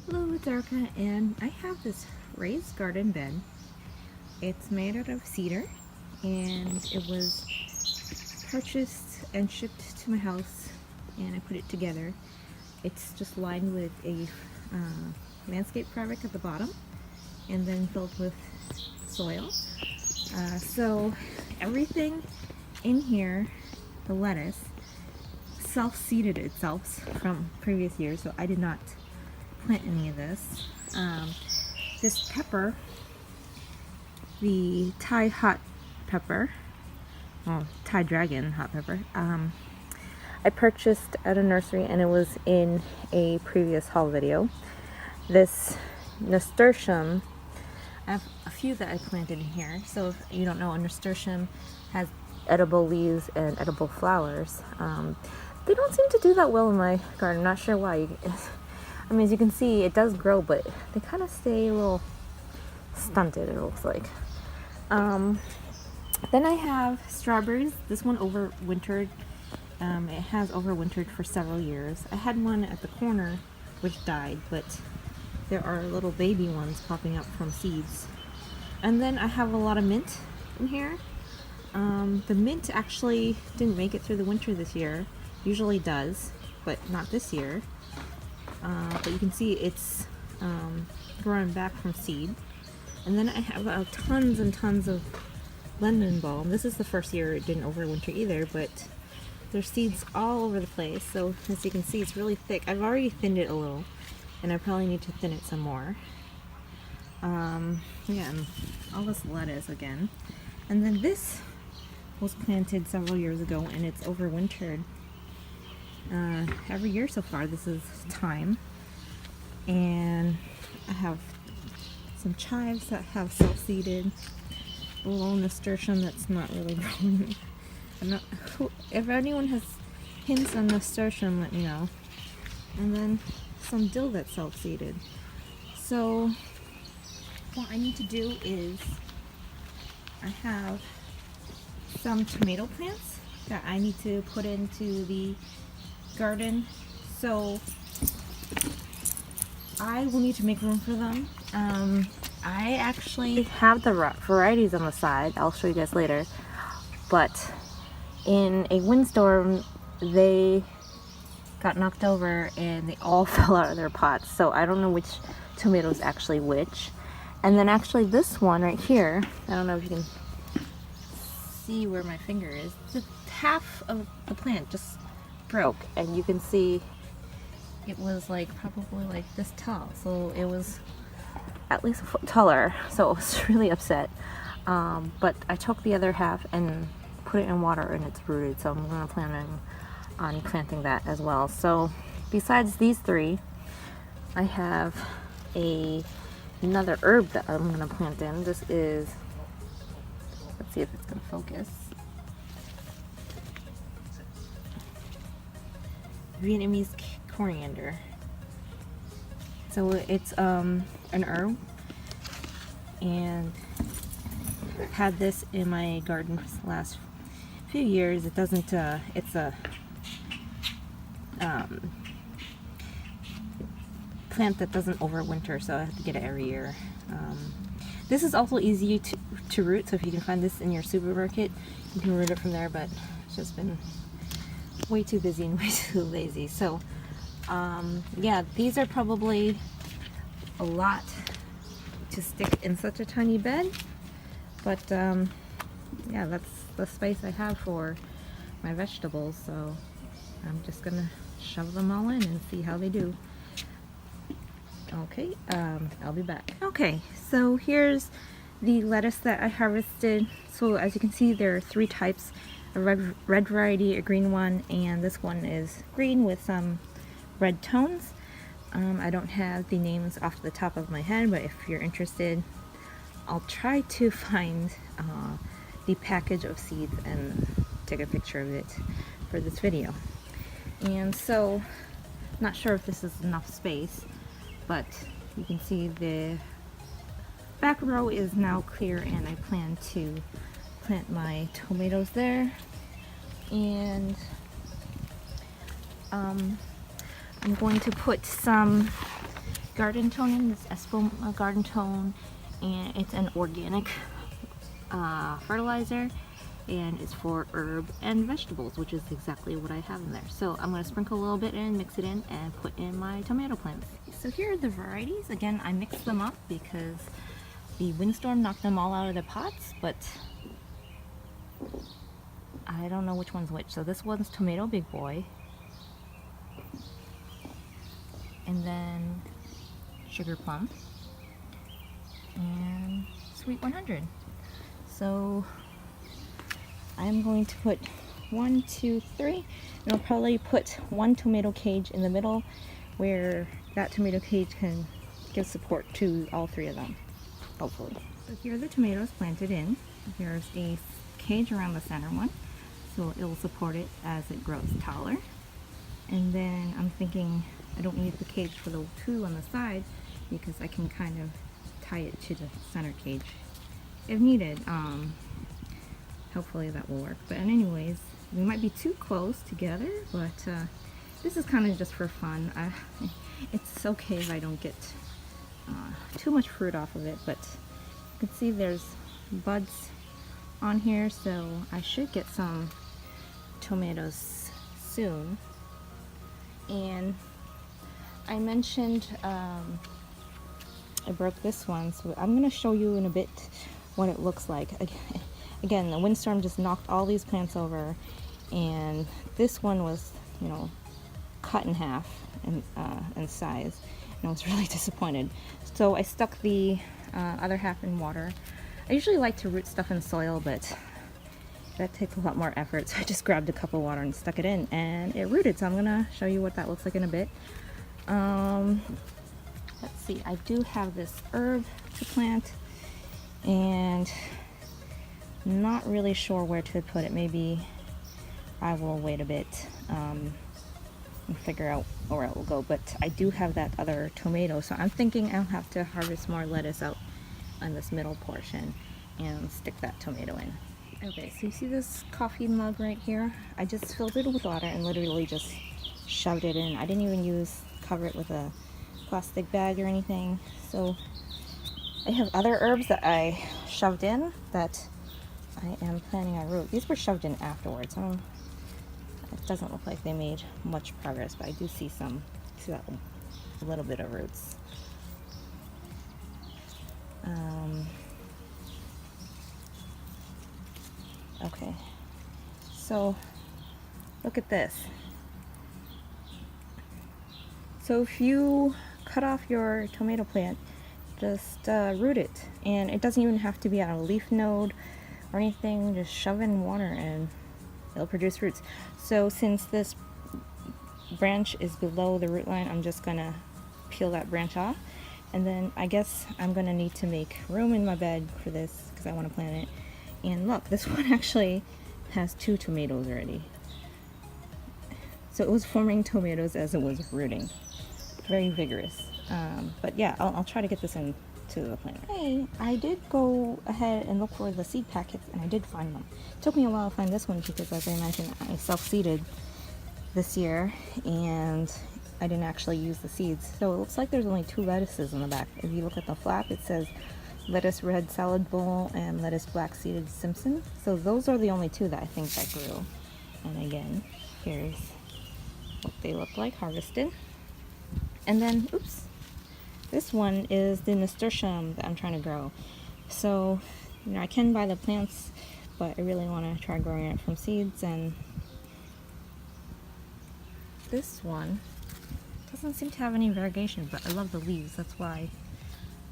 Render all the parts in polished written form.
Hello, it's Erica, and I have this raised garden bed. It's made out of cedar, and it was purchased and shipped to my house, and I put it together. It's just lined with a landscape fabric at the bottom, and then filled with soil. So everything in here, the lettuce, self-seeded itself from previous years, so I did not plant any of this. This pepper, the Thai hot pepper, well, Thai dragon hot pepper, I purchased at a nursery, and it was in a previous haul video. This nasturtium, I have a few that I planted in here. So if you don't know, a nasturtium has edible leaves and edible flowers. They don't seem to do that well in my garden. Not sure why. I mean, as you can see, it does grow, but they kind of stay a little stunted, it looks like. Then I have strawberries. This one overwintered. It has overwintered for several years. I had one at the corner which died, but there are little baby ones popping up from seeds. And then I have a lot of mint in here. The mint actually didn't make it through the winter this year. Usually does, but not this year. But you can see it's growing back from seed. And then I have tons and tons of lemon balm. This is the first year it didn't overwinter either, but there's seeds all over the place. So as you can see, it's really thick. I've already thinned it a little, and I probably need to thin it some more. Yeah, and all this lettuce again. And then this was planted several years ago, and it's overwintered every year so far. This is thyme, and I have some chives that have self-seeded, a little nasturtium that's not really growing. If anyone has hints on nasturtium, let me know. And then some dill that's self-seeded. So what I need to do is, I have some tomato plants that I need to put into the garden, so I will need to make room for them. I actually have the varieties on the side. I'll show you guys later, but in a windstorm they got knocked over and they all fell out of their pots, so I don't know which tomato is actually which. And then actually this one right here, I don't know if you can see where my finger is, just half of the plant just broke, and you can see it was like probably like this tall, so it was at least a foot taller, so I was really upset. But I took the other half and put it in water, and it's rooted, so I'm gonna plan on planting that as well. So besides these three, I have another herb that I'm gonna plant in. This is, let's see if it's gonna focus, Vietnamese Coriander. So it's an herb, and I've had this in my garden for the last few years. It doesn't, it's a plant that doesn't overwinter, so I have to get it every year. This is also easy to root, so if you can find this in your supermarket, you can root it from there, but it's just been way too busy and way too lazy. So yeah, these are probably a lot to stick in such a tiny bed, but yeah, that's the space I have for my vegetables, so I'm just gonna shove them all in and see how they do. Okay, I'll be back. Okay, so here's the lettuce that I harvested. So as you can see, there are three types: a red variety, a green one, and this one is green with some red tones. I don't have the names off the top of my head, but if you're interested, I'll try to find the package of seeds and take a picture of it for this video. And so, not sure if this is enough space, but you can see the back row is now clear, and I plan to plant my tomatoes there. And I'm going to put some garden tone in, this Espo garden tone, and it's an organic fertilizer, and it's for herb and vegetables, which is exactly what I have in there. So I'm going to sprinkle a little bit in, mix it in, and put in my tomato plants. So here are the varieties. Again, I mixed them up because the windstorm knocked them all out of their pots, but I don't know which one's which. So this one's Tomato Big Boy, and then Sugar Plum, and Sweet 100. So I'm going to put 1, 2, 3, and I'll probably put one tomato cage in the middle where that tomato cage can give support to all 3 of them, hopefully. So here are the tomatoes planted in. There's a cage around the center one, so it will support it as it grows taller. And then I'm thinking I don't need the cage for the 2 on the side because I can kind of tie it to the center cage if needed. Hopefully that will work. But anyways, we might be too close together, but this is kind of just for fun. It's okay if I don't get too much fruit off of it, but you can see there's buds on here, so I should get some tomatoes soon. And I mentioned I broke this one, so I'm going to show you in a bit what it looks like. Again, the windstorm just knocked all these plants over, and this one was, you know, cut in half in size, and I was really disappointed. So I stuck the other half in water. I usually like to root stuff in soil, but that takes a lot more effort, so I just grabbed a cup of water and stuck it in, and it rooted. So I'm gonna show you what that looks like in a bit. Let's see, I do have this herb to plant, and not really sure where to put it. Maybe I will wait a bit and figure out where it will go. But I do have that other tomato, so I'm thinking I'll have to harvest more lettuce out on this middle portion and stick that tomato in. Okay, so you see this coffee mug right here? I just filled it with water and literally just shoved it in. I didn't even cover it with a plastic bag or anything. So I have other herbs that I shoved in that I am planning on root. These were shoved in afterwards. It doesn't look like they made much progress, but I do see that a little bit of roots. Okay, so look at this. So if you cut off your tomato plant, just root it, and it doesn't even have to be on a leaf node or anything. Just shove in water and it'll produce roots. So since this branch is below the root line, I'm just gonna peel that branch off, and then I guess I'm gonna need to make room in my bed for this because I want to plant it. And look, this one actually has 2 tomatoes already. So it was forming tomatoes as it was rooting. Very vigorous. But yeah, I'll try to get this into the plant. Hey, I did go ahead and look for the seed packets, and I did find them. It took me a while to find this one because, as I mentioned, I self-seeded this year, and I didn't actually use the seeds. So it looks like there's only 2 lettuces in the back. If you look at the flap, it says lettuce red salad bowl and lettuce black seeded Simpson. So those are the only 2 that I think that grew. And again, here's what they look like harvested. And then, oops, this one is the Nasturtium that I'm trying to grow. So, you know, I can buy the plants, but I really want to try growing it from seeds. And this one doesn't seem to have any variegation, but I love the leaves. That's why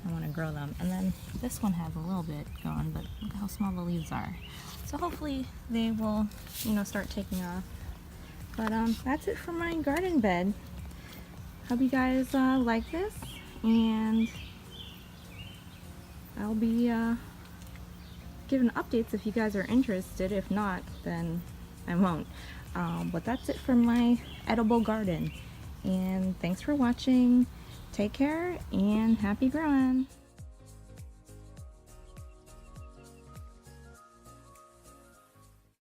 I want to grow them. And then this one has a little bit going, but look how small the leaves are. So hopefully they will, you know, start taking off. But that's it for my garden bed. Hope you guys like this, and I'll be giving updates if you guys are interested. If not, then I won't. But that's it for my edible garden, and thanks for watching. Take care and happy growing.